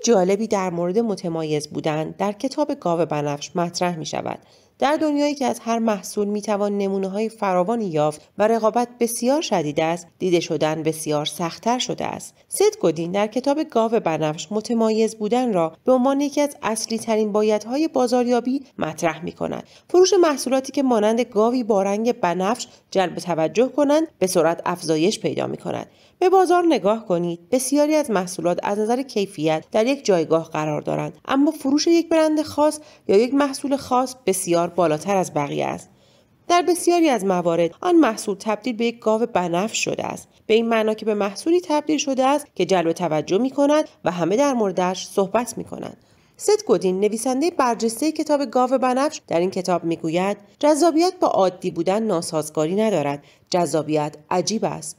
جالبی در مورد متمایز بودن در کتاب گاو بنفش مطرح می شود. در دنیایی که از هر محصول می توان نمونه‌های فراوانی یافت و رقابت بسیار شدید است، دیده شدن بسیار سخت‌تر شده است. ست گودین در کتاب گاو بنفش متمایز بودن را به عنوان یکی از اصلی ترین بایدهای بازاریابی مطرح می کند. فروش محصولاتی که مانند گاوی با رنگ بنفش جلب توجه کنند به سرعت افزایش پیدا می کند. به بازار نگاه کنید. بسیاری از محصولات از نظر کیفیت در یک جایگاه قرار دارند، اما فروش یک برند خاص یا یک محصول خاص بسیار بالاتر از بقیه است. در بسیاری از موارد آن محصول تبدیل به یک گاو بنفش شده است، به این معنا که به محصولی تبدیل شده است که جلب توجه می کند و همه در موردش صحبت می کنند. ست گودین نویسنده برجسته کتاب گاو بنفش در این کتاب میگوید جذابیت با عادی بودن ناسازگاری ندارد، جذابیت عجیب است.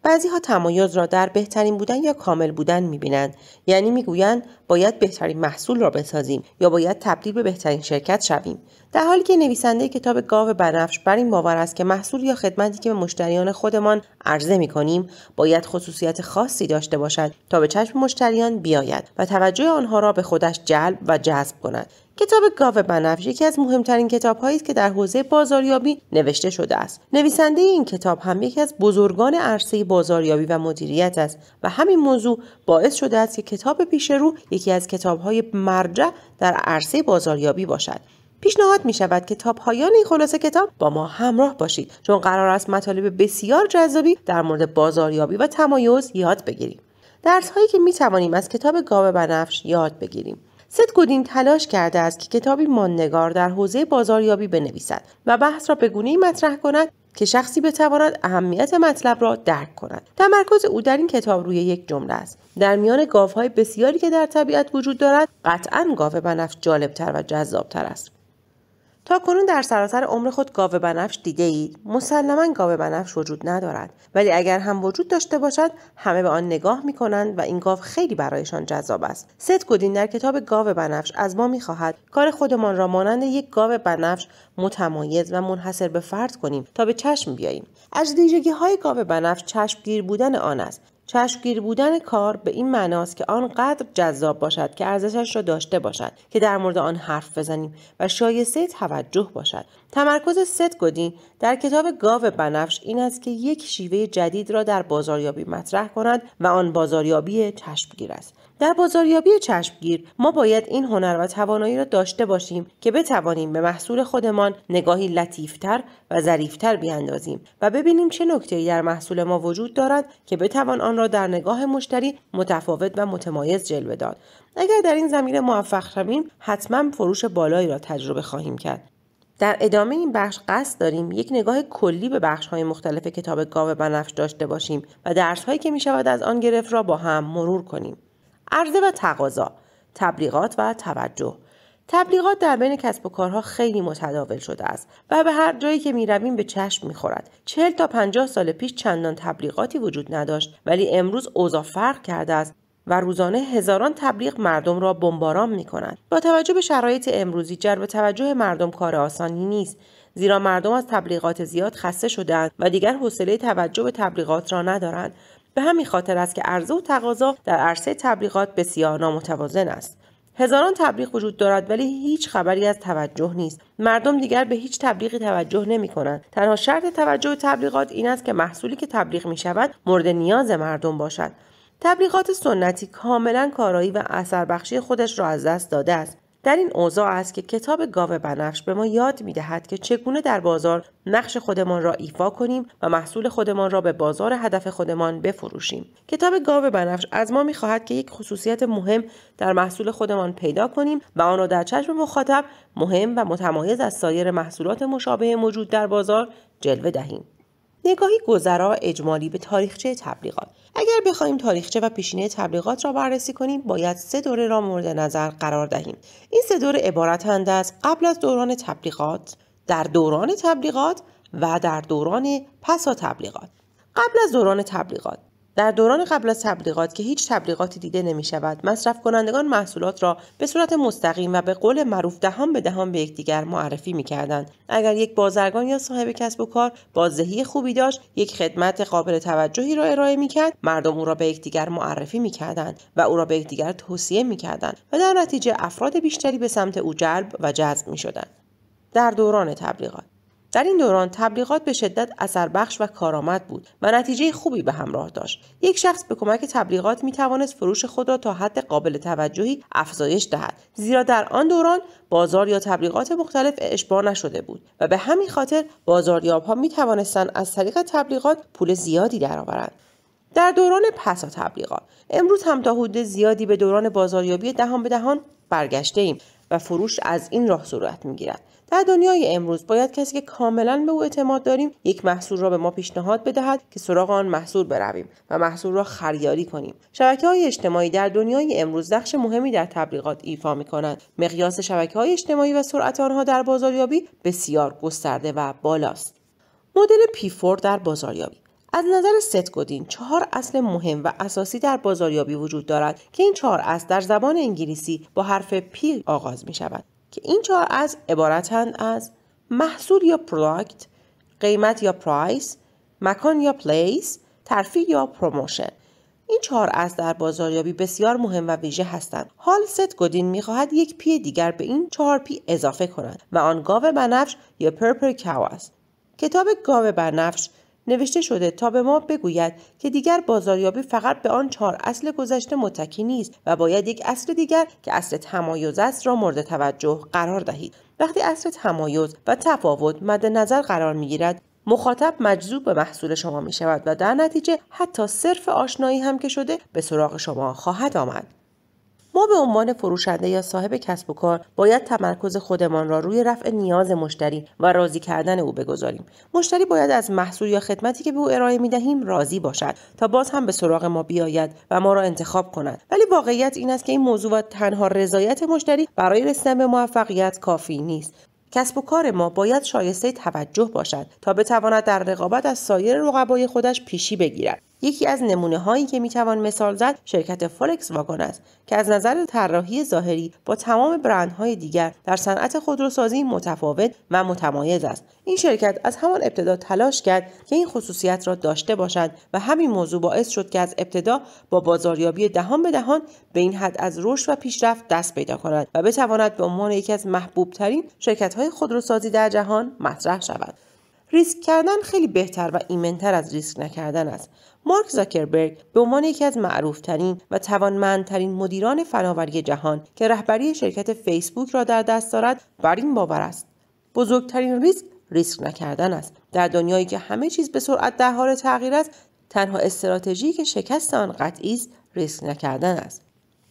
بعضی ها تمایز را در بهترین بودن یا کامل بودن می‌بینند، یعنی میگویند باید بهترین محصول را بسازیم یا باید تبدیل به بهترین شرکت شویم، در حالی که نویسنده کتاب گاو بنفش بر این باور است که محصول یا خدمتی که به مشتریان خودمان عرضه می‌کنیم باید خصوصیت خاصی داشته باشد تا به چشم مشتریان بیاید و توجه آنها را به خودش جلب و جذب کند. کتاب گاو بنفش یکی از مهمترین کتاب‌هایی است که در حوزه بازاریابی نوشته شده است. نویسنده این کتاب هم یکی از بزرگان عرصه بازاریابی و مدیریت است و همین موضوع باعث شده است که کتاب پیش رو یکی از کتاب‌های مرجع در عرصه بازاریابی باشد. پیشنهاد می شود که تا پایان این خلاصه کتاب با ما همراه باشید، چون قرار است مطالب بسیار جذابی در مورد بازاریابی و تمایز یاد بگیریم. درس‌هایی که می توانیم از کتاب گاو بنفش یاد بگیریم. ست گودین تلاش کرده است که کتابی ماندگار در حوزه بازاریابی بنویسد و بحث را به گونه‌ای مطرح کند که شخصی بتواند اهمیت مطلب را درک کند. تمرکز او در این کتاب روی یک جمله است: در میان گاوهای بسیاری که در طبیعت وجود دارد، قطعاً گاو بنفش جالبتر و جذابتر است. تا کنون در سراسر عمر خود گاو بنفش دیده اید؟ مسلماً گاو بنفش وجود ندارد، ولی اگر هم وجود داشته باشد همه به آن نگاه می کنند و این گاو خیلی برایشان جذاب است. ست گودین در کتاب گاو بنفش از ما می خواهد کار خودمان را مانند یک گاو بنفش متمایز و منحصر به فرد کنیم تا به چشم بیاییم. از ویژگی‌های گاو بنفش چشمگیر بودن آن است. چشمگیر بودن کار به این معناست که آنقدر جذاب باشد که ارزشش را داشته باشد که در مورد آن حرف بزنیم و شایسته توجه باشد. تمرکز ست گودین در کتاب گاو بنفش این است که یک شیوه جدید را در بازاریابی مطرح کند و آن بازاریابی چشمگیر است. در بازاریابی چشمگیر ما باید این هنر و توانایی را داشته باشیم که بتوانیم به محصول خودمان نگاهی لطیفتر و ظریفتر بیاندازیم و ببینیم چه نکته‌ای در محصول ما وجود دارد که بتوان آن را در نگاه مشتری متفاوت و متمایز جلوه داد. اگر در این زمینه موفق شویم حتما فروش بالایی را تجربه خواهیم کرد. در ادامه این بخش قصد داریم یک نگاه کلی به بخش‌های مختلف کتاب گاو بنفش داشته باشیم و درس‌هایی که می‌شود از آن گرفت را با هم مرور کنیم. عرضه و تقاضا، تبلیغات و توجه. تبلیغات در بین کسب و کارها خیلی متداول شده است و به هر جایی که می رویم به چشم می خورد. 40 تا 50 سال پیش چندان تبلیغاتی وجود نداشت، ولی امروز اوضاع فرق کرده است و روزانه هزاران تبلیغ مردم را بمباران می کند. با توجه به شرایط امروزی جلب توجه مردم کار آسانی نیست، زیرا مردم از تبلیغات زیاد خسته شدند و دیگر حوصله توجه به تبلیغات را ندارند. به همین خاطر است که عرضه و تقاضا در عرصه تبلیغات بسیار نامتوازن است. هزاران تبلیغ وجود دارد ولی هیچ خبری از توجه نیست. مردم دیگر به هیچ تبلیغی توجه نمی کنند. تنها شرط توجه به تبلیغات این است که محصولی که تبلیغ می شود مورد نیاز مردم باشد. تبلیغات سنتی کاملا کارایی و اثر بخشی خودش را از دست داده است. در این اوضاع است که کتاب گاو بنفش به ما یاد می‌دهد که چگونه در بازار نقش خودمان را ایفا کنیم و محصول خودمان را به بازار هدف خودمان بفروشیم. کتاب گاو بنفش از ما می‌خواهد که یک خصوصیت مهم در محصول خودمان پیدا کنیم و آن را در چشم مخاطب مهم و متمایز از سایر محصولات مشابه موجود در بازار جلوه دهیم. نگاهی گذرا و اجمالی به تاریخچه تبلیغات. اگر بخواهیم تاریخچه و پیشینه تبلیغات را بررسی کنیم، باید 3 دوره را مورد نظر قرار دهیم. این 3 دوره عبارتند از قبل از دوران تبلیغات، در دوران تبلیغات و در دوران پس از تبلیغات. قبل از دوران تبلیغات. در دوران قبل از تبلیغات که هیچ تبلیغاتی دیده نمی شود، مصرف کنندگان محصولات را به صورت مستقیم و به قول معروف دهان به دهان به یکدیگر معرفی می کردند. اگر یک بازرگان یا صاحب کسب و کار بازدهی خوبی داشت، یک خدمت قابل توجهی را ارائه می کرد، مردم او را به یکدیگر معرفی می کردند و او را به یکدیگر توصیه می کردند و در نتیجه افراد بیشتری به سمت او جلب و جذب می شدند. در دوران تبلیغات، در این دوران تبلیغات به شدت اثر بخش و کارآمد بود و نتیجه خوبی به همراه داشت. یک شخص به کمک تبلیغات می توانست فروش خود را تا حد قابل توجهی افزایش دهد، زیرا در آن دوران بازار یا تبلیغات مختلف اشباع نشده بود و به همین خاطر بازاریاب‌ها می توانستند از طریق تبلیغات پول زیادی درآورند. در دوران پس از تبلیغات، امروز هم تا حدود زیادی به دوران بازاریابی دهان به دهان برگشته ایم و فروش از این راه صورت می‌گیرد. در دنیای امروز باید کسی که کاملا به او اعتماد داریم یک محصول را به ما پیشنهاد بدهد که سراغ آن محصول برویم و محصول را خریداری کنیم. شبکه‌های اجتماعی در دنیای امروز نقش مهمی در تبلیغات ایفا می‌کنند. مقیاس شبکه‌های اجتماعی و سرعت آنها در بازاریابی بسیار گسترده و بالاست. مدل P4 در بازاریابی. از نظر ست گودین 4 اصل مهم و اساسی در بازاریابی وجود دارد که این 4 اصل در زبان انگلیسی با حرف P آغاز می شود که این 4 اصل عبارتند از محصول یا پروداکت، قیمت یا پرایس، مکان یا پلیس، ترفیع یا پروموشن. این 4 اصل در بازاریابی بسیار مهم و ویژه هستند. حال ست گودین می‌خواهد یک پی دیگر به این 4 پی اضافه کند و آن گاو بنفش یا پرپل کاو است. کتاب گاو بنفش نوشته شده تا به ما بگوید که دیگر بازاریابی فقط به آن 4 اصل گذشته متکی نیست و باید یک اصل دیگر که اصل تمایز است را مورد توجه قرار دهید. وقتی اصل تمایز و تفاوت مد نظر قرار می‌گیرد، مخاطب مجذوب به محصول شما می شود و در نتیجه حتی صرف آشنایی هم که شده به سراغ شما خواهد آمد. ما به عنوان فروشنده یا صاحب کسب و کار باید تمرکز خودمان را روی رفع نیاز مشتری و راضی کردن او بگذاریم. مشتری باید از محصول یا خدمتی که به او ارائه می دهیم راضی باشد تا باز هم به سراغ ما بیاید و ما را انتخاب کند. ولی واقعیت این است که این موضوع و تنها رضایت مشتری برای رسیدن به موفقیت کافی نیست. کسب و کار ما باید شایسته توجه باشد تا بتواند در رقابت از سایر رقبای خودش پیشی بگیرد. یکی از نمونه هایی که میتوان مثال زد شرکت فولکس واگن است که از نظر طراحی ظاهری با تمام برندهای دیگر در صنعت خودروسازی متفاوت و متمایز است. این شرکت از همان ابتدا تلاش کرد که این خصوصیت را داشته باشد و همین موضوع باعث شد که از ابتدا با بازاریابی دهان به دهان به این حد از رشد و پیشرفت دست پیدا کند و بتواند به عنوان یکی از محبوب ترین شرکت‌های خودروسازی در جهان مطرح شود. ریسک کردن خیلی بهتر و ایمن‌تر از ریسک نکردن است. مارک زاکربرگ به عنوان یکی از معروف‌ترین و توانمندترین مدیران فناوری جهان که رهبری شرکت فیسبوک را در دست دارد بر این باور است: بزرگترین ریسک نکردن است. در دنیایی که همه چیز به سرعت در حال تغییر است، تنها استراتژی که شکست آن قطعی است ریسک نکردن است.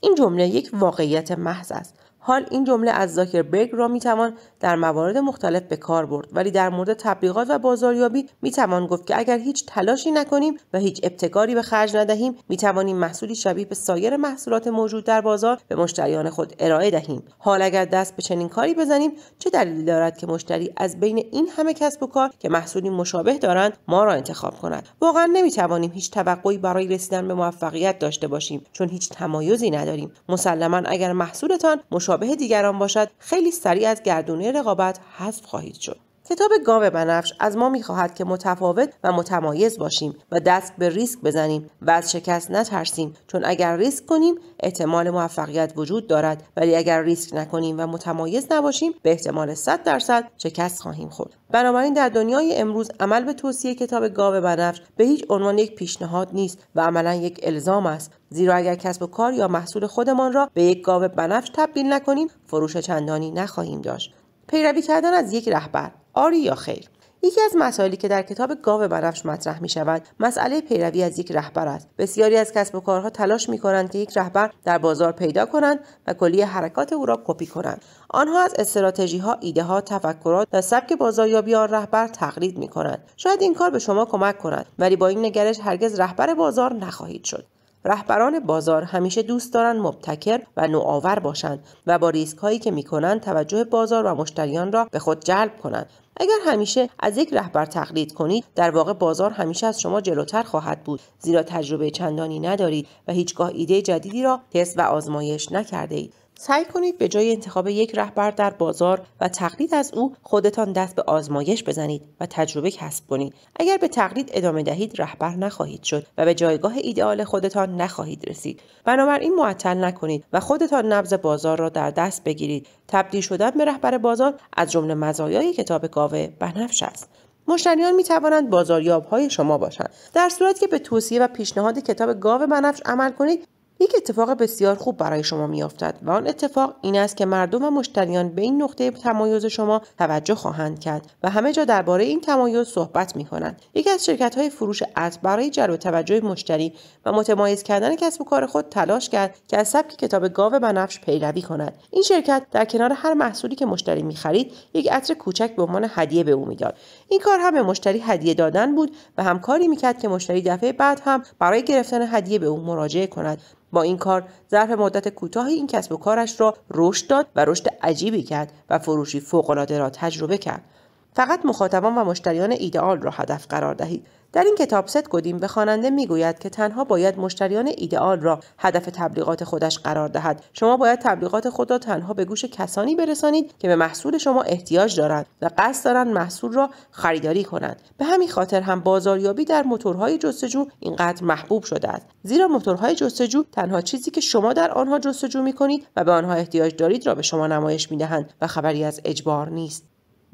این جمله یک واقعیت محض است. حال این جمله از زاکربرگ را میتوان در موارد مختلف به کار برد، ولی در مورد تبلیغات و بازاریابی میتوان گفت که اگر هیچ تلاشی نکنیم و هیچ ابتکاری به خرج ندهیم، میتوانیم محصولی شبیه به سایر محصولات موجود در بازار به مشتریان خود ارائه دهیم. حال اگر دست به چنین کاری بزنیم، چه دلیلی دارد که مشتری از بین این همه کسب و کار که محصولی مشابه دارند ما را انتخاب کند؟ واقعا نمیتوانیم هیچ توقعی برای رسیدن به موفقیت داشته باشیم، چون هیچ تمایزی نداریم. مسلماً اگر محصولتان مشابه دیگران باشد، خیلی سریع از گردونه رقابت حذف خواهید شد. کتاب گاو بنفش از ما می‌خواهد که متفاوت و متمایز باشیم و دست به ریسک بزنیم و از شکست نترسیم، چون اگر ریسک کنیم احتمال موفقیت وجود دارد، ولی اگر ریسک نکنیم و متمایز نباشیم به احتمال 100% شکست خواهیم خورد. بنابراین در دنیای امروز عمل به توصیه کتاب گاو بنفش به هیچ عنوان یک پیشنهاد نیست و عملاً یک الزام است، زیرا اگر کسب و کار یا محصول خودمان را به یک گاو بنفش تبدیل نکنیم فروش چندانی نخواهیم داشت. پیروی کردن از یک رهبر، آری یا خیر؟ یکی از مسائلی که در کتاب گاو بنفش مطرح می شود مسئله پیروی از یک رهبر است. بسیاری از کسب و کارها تلاش می کنند که یک رهبر در بازار پیدا کنند و کلی حرکات او را کپی کنند. آنها از استراتژی ها، ایده ها، تفکرات و سبک بازاریابی آن رهبر تقلید می کنند. شاید این کار به شما کمک کند، ولی با این نگرش هرگز رهبر بازار نخواهید شد. رهبران بازار همیشه دوست دارند مبتکر و نوآور باشند و با ریسک هایی که میکنند توجه بازار و مشتریان را به خود جلب کنند. اگر همیشه از یک رهبر تقلید کنید، در واقع بازار همیشه از شما جلوتر خواهد بود، زیرا تجربه چندانی ندارید و هیچگاه ایده جدیدی را تست و آزمایش نکرده اید. سعی کنید به جای انتخاب یک رهبر در بازار و تقلید از او، خودتان دست به آزمایش بزنید و تجربه کسب کنید. اگر به تقلید ادامه دهید، رهبر نخواهید شد و به جایگاه ایدئال خودتان نخواهید رسید. بنابراین معطل نکنید و خودتان نبض بازار را در دست بگیرید. تبدیل شدن به رهبر بازار از جمله مزایای کتاب گاو بنفش است. مشتریان می توانند بازاریاب‌های شما باشند. در صورتی که به توصیه و پیشنهاد کتاب گاو بنفش عمل کنید، یک اتفاق بسیار خوب برای شما میافتد و آن اتفاق این است که مردم و مشتریان به این نقطه تمایز شما توجه خواهند کرد و همه جا درباره این تمایز صحبت می‌کنند. یکی از شرکت‌های فروش عطر برای جلب توجه مشتری و متمایز کردن کسب و کار خود تلاش کرد که از سبک کتاب گاو بنفش پیروی کند. این شرکت در کنار هر محصولی که مشتری می‌خرید، یک عطر کوچک به عنوان هدیه به او می‌داد. این کار هم به مشتری هدیه دادن بود و هم کاری می‌کرد که مشتری دفعه بعد هم برای گرفتن هدیه به او مراجعه کند. با این کار ظرف مدت کوتاهی این کسب و کارش را رشد داد و رشد عجیبی کرد و فروشی فوق‌العاده را تجربه کرد. فقط مخاطبان و مشتریان ایدئال را هدف قرار دهید. در این کتاب ست گودین به خواننده میگوید که تنها باید مشتریان ایدئال را هدف تبلیغات خودش قرار دهد. شما باید تبلیغات خود را تنها به گوش کسانی برسانید که به محصول شما احتیاج دارند و قصد دارند محصول را خریداری کنند. به همین خاطر هم بازاریابی در موتورهای جستجو اینقدر محبوب شده است، زیرا موتورهای جستجو تنها چیزی که شما در آنها جستجو می‌کنید و به آنها احتیاج دارید را به شما نمایش می‌دهند و خبری از اجبار نیست.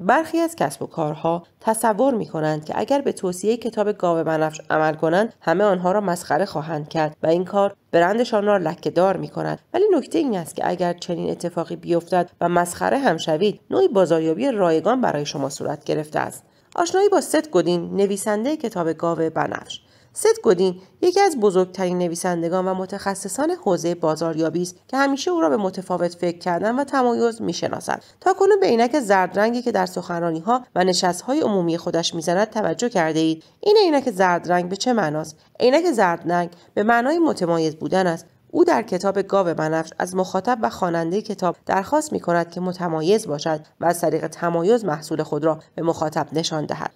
برخی از کسب و کارها تصور می‌کنند که اگر به توصیه کتاب گاو بنفش عمل کنند، همه آنها را مسخره خواهند کرد و این کار برندشان را لکه‌دار می‌کند. ولی نکته این است که اگر چنین اتفاقی بیفتد و مسخره هم شوید، نوعی بازاریابی رایگان برای شما صورت گرفته است. آشنایی با ست گودین، نویسنده کتاب گاو بنفش. ست گودین یکی از بزرگترین نویسندگان و متخصصان حوزه بازاریابی است که همیشه او را به متفاوت فکر کردن و تمایز می‌شناسد. تاکنون به عینک زرد رنگی که در سخنرانی‌ها و نشست‌های عمومی خودش می‌زند توجه کرده اید. این عینک زرد رنگ به چه معناست؟ عینک زرد رنگ به معنای متمایز بودن است. او در کتاب گاو بنفش از مخاطب و خواننده کتاب درخواست می‌کند که متمایز باشد و از طریق تمایز محصول خود را به مخاطب نشان دهد.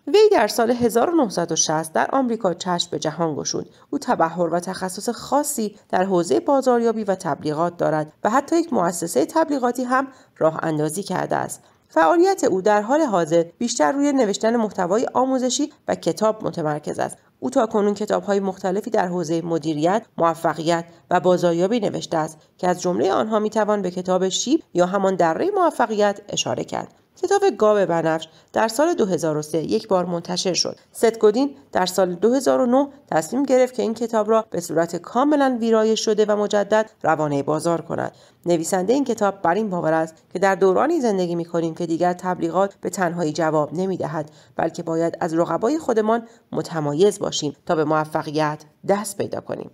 وی در سال 1960 در آمریکا چشم به جهان گشود. او تبحر و تخصص خاصی در حوزه بازاریابی و تبلیغات دارد و حتی یک مؤسسه تبلیغاتی هم راه اندازی کرده است. فعالیت او در حال حاضر بیشتر روی نوشتن محتوای آموزشی و کتاب متمرکز است. او تاکنون کتاب‌های مختلفی در حوزه مدیریت، موفقیت و بازاریابی نوشته است که از جمله آنها میتوان به کتاب شیب یا همان دره موفقیت اشاره کرد. کتاب گاو بنفش در سال 2003 یک بار منتشر شد. ست گودین در سال 2009 تصمیم گرفت که این کتاب را به صورت کاملا ویرایش شده و مجدد روانه بازار کند. نویسنده این کتاب بر این باور است که در دورانی زندگی می‌کنیم که دیگر تبلیغات به تنهایی جواب نمی‌دهد، بلکه باید از رقبای خودمان متمایز باشیم تا به موفقیت دست پیدا کنیم.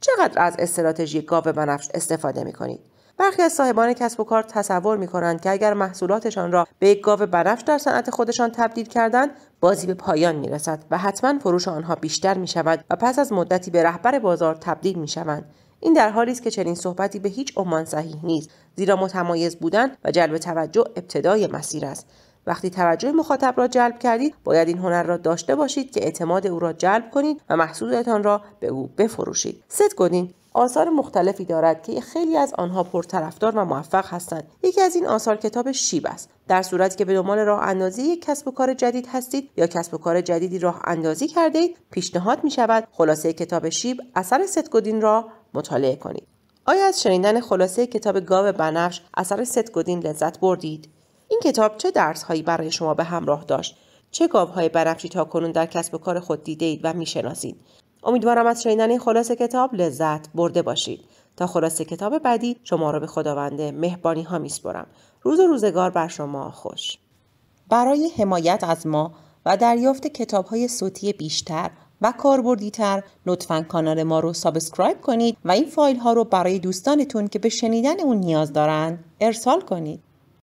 چقدر از استراتژی گاو بنفش استفاده می‌کنید؟ برخی از صاحبان کسب و کار تصور می‌کنند که اگر محصولاتشان را به یک گاو بنفش در صنعت خودشان تبدیل کردند، بازی به پایان می‌رسد و حتما فروش آنها بیشتر می‌شود و پس از مدتی به رهبر بازار تبدیل می‌شوند. این در حالی است که چنین صحبتی به هیچ عنوان صحیح نیست، زیرا متمایز بودن و جلب توجه ابتدای مسیر است. وقتی توجه مخاطب را جلب کردید، باید این هنر را داشته باشید که اعتماد او را جلب کنید و محصولتان را به او بفروشید. ست گودین آثار مختلفی دارد که خیلی از آنها پرطرفدار و موفق هستند. یکی از این آثار کتاب شیب است. در صورتی که به دنبال راه اندازی یک کسب و کار جدید هستید یا کسب و کار جدیدی راه اندازی کرده اید، پیشنهاد می شود خلاصه کتاب شیب اثر ست گودین را مطالعه کنید. آیا از شنیدن خلاصه کتاب گاو بنفش اثر ست گودین لذت بردید؟ این کتاب چه درس‌هایی برای شما به همراه داشت؟ چه گاوهای بنفشی تاکنون در کسب و کار خود دیدید و می‌شناسید؟ امیدوارم از شنیدن این خلاصه کتاب لذت برده باشید. تا خلاصه کتاب بعدی شما را به خداوند مهربانی ها میسپارم. روز و روزگار بر شما خوش. برای حمایت از ما و دریافت کتاب‌های صوتی بیشتر و کاربردی‌تر لطفاً کانال ما رو سابسکرایب کنید و این فایل ها رو برای دوستانتون که به شنیدن اون نیاز دارن ارسال کنید.